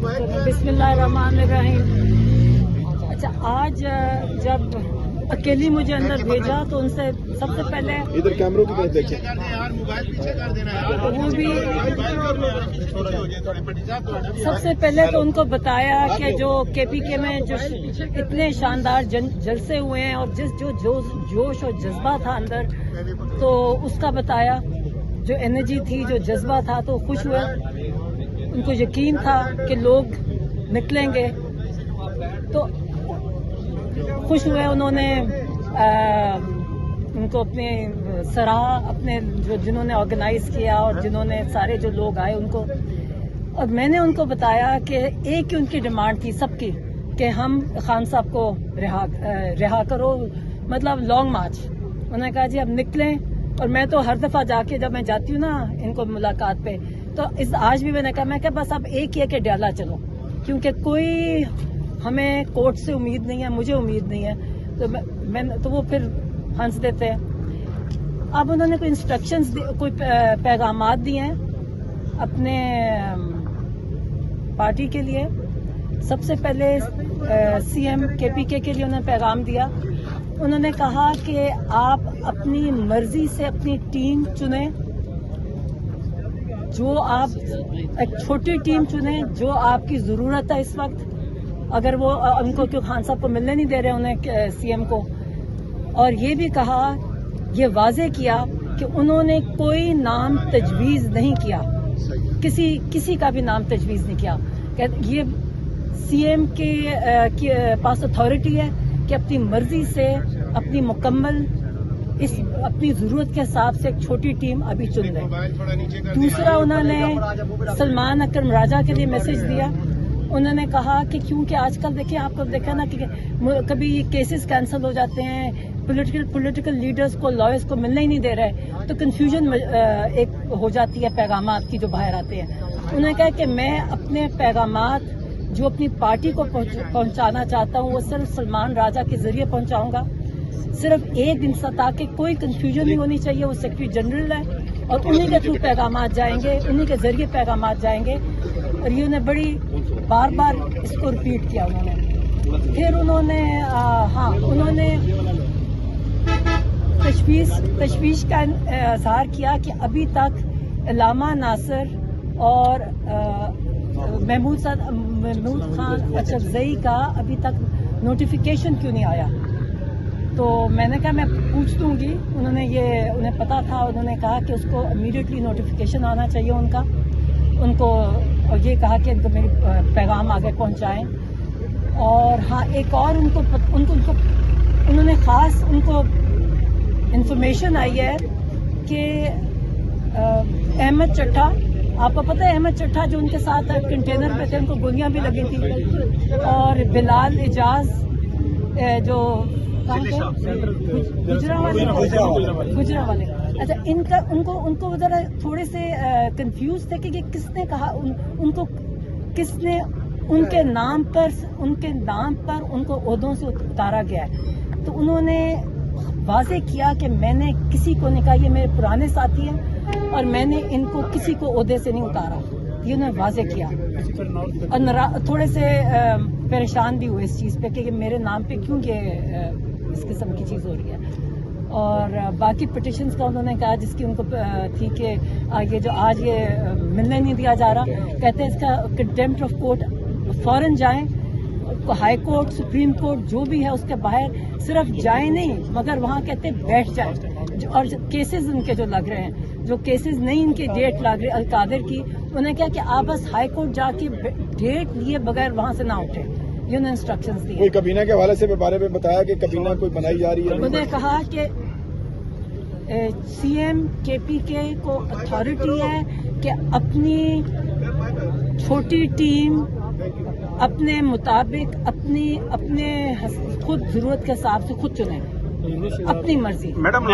बिस्मिल्लाहिर्रहमानिर्रहीम। अच्छा, आज जब अकेली मुझे अंदर भेजा तो उनसे सबसे पहले इधर कैमरों की तरफ देखें। वो भी सबसे पहले तो उनको बताया कि जो केपीके में जो इतने शानदार जलसे हुए हैं और जो जोश और जज्बा था अंदर, तो उसका बताया। जो एनर्जी थी, जो जज्बा था, तो खुश हुए। उनको यकीन था कि लोग निकलेंगे, तो खुश हुए। उन्होंने उनको अपने सराहा, अपने जिन्होंने ऑर्गेनाइज किया और जिन्होंने सारे जो लोग आए उनको। और मैंने उनको बताया कि एक ही उनकी डिमांड थी सबकी कि हम खान साहब को रिहा करो, मतलब लॉन्ग मार्च। उन्होंने कहा जी अब निकलें। और मैं तो हर दफा जाके जब मैं जाती हूँ ना इनको मुलाकात पे, तो आज भी मैंने कहा बस अब एक ही है कि डाला चलो, क्योंकि कोई हमें कोर्ट से उम्मीद नहीं है, मुझे उम्मीद नहीं है। तो वो फिर हंस देते हैं। अब उन्होंने कोई इंस्ट्रक्शंस, कोई पैगामात दिए हैं अपने पार्टी के लिए। सबसे पहले सीएम केपीके के लिए उन्होंने पैगाम दिया। उन्होंने कहा कि आप अपनी मर्जी से अपनी टीम चुनें, जो आप एक छोटी टीम चुनें जो आपकी जरूरत है इस वक्त। अगर वो उनको क्यों खान साहब को मिलने नहीं दे रहे उन्हें सीएम को। और ये भी कहा, ये वाजे किया कि उन्होंने कोई नाम तजवीज़ नहीं किया, किसी का भी नाम तजवीज़ नहीं किया। ये सीएम के पास अथॉरिटी है कि अपनी मर्जी से अपनी मुकम्मल अपनी जरूरत के हिसाब से एक छोटी टीम अभी चुन ले। दूसरा, उन्होंने सलमान अकरम राजा के लिए मैसेज दिया। उन्होंने कहा कि क्योंकि आजकल देखिए, आपको देखा ना कि कभी केसेस कैंसिल हो जाते हैं, पॉलिटिकल लीडर्स को, लॉयर्स को मिलने ही नहीं दे रहे, तो कंफ्यूजन एक हो जाती है पैगामात की जो बाहर आते हैं। उन्होंने कहा कि मैं अपने पैगामात जो अपनी पार्टी को पहुंचाना चाहता हूं वो सिर्फ सलमान राजा के जरिए पहुंचाऊंगा, सिर्फ एक दिन से, ताकि कोई कंफ्यूजन नहीं होनी चाहिए। वो सेक्रेटरी जनरल है और उन्हीं के थ्रू पैगामात जाएंगे, उन्हीं के जरिए पैगामात जाएंगे। और ये उन्हें बड़ी बार बार इसको रिपीट किया उन्होंने। फिर उन्होंने उन्होंने तशवीश का इजहार किया कि अभी तक इलामा नासिर और महमूद खान अचकजई का अभी तक नोटिफिकेशन क्यों नहीं आया। तो मैंने कहा मैं पूछ दूंगी। उन्हें पता था। उन्होंने कहा कि उसको इमीडिएटली नोटिफिकेशन आना चाहिए उनको, और ये कहा कि इनको मेरी पैगाम आगे पहुंचाएं। और हाँ, एक और उन्होंने खास उनको इंफॉर्मेशन आई है कि अहमद चट्टा, आपको पता है अहमद चट्टा जो उनके साथ कंटेनर पे थे, उनको गोलियां भी लगी थी। और बिलाल इजाज जो गुजरावाले। अच्छा, उनको जरा थोड़े से कंफ्यूज थे कि किसने कहा उनको, किसने उनके नाम पर उनको ओहदों से उतारा गया है। तो उन्होंने वाजे किया कि मैंने किसी को नहीं कहा, ये मेरे पुराने साथी हैं और मैंने इनको किसी को ओहदे से नहीं उतारा। ये उन्होंने वाजे किया। और थोड़े से परेशान भी हुए इस चीज़ पे कि मेरे नाम पे क्यों ये इस किस्म की चीज़ हो रही है। और बाकी पिटिशंस का उन्होंने कहा जिसकी उनको थी कि ये जो आज ये मिलने नहीं दिया जा रहा, कहते हैं इसका कंटेम्प्ट ऑफ कोर्ट फौरन जाएं, हाई कोर्ट, सुप्रीम कोर्ट जो भी है उसके बाहर सिर्फ जाए नहीं, मगर वहाँ कहते बैठ जाए। और केसेस उनके जो लग रहे हैं, जो केसेस नहीं इनकी डेट लग रही अलकादिर की, उन्हें क्या कि आप बस हाई कोर्ट जाके डेट लिए बगैर वहाँ से ना उठे। ये उन्होंने इंस्ट्रक्शंस दिए। कोई कबीना के हवाले से बारे में बताया कि कबीना कोई बनाई जा रही है। उन्होंने कहा कि सीएम केपीके को अथॉरिटी है कि अपनी छोटी टीम अपने मुताबिक अपने खुद जरूरत के हिसाब से खुद चुने, अपनी मर्जी।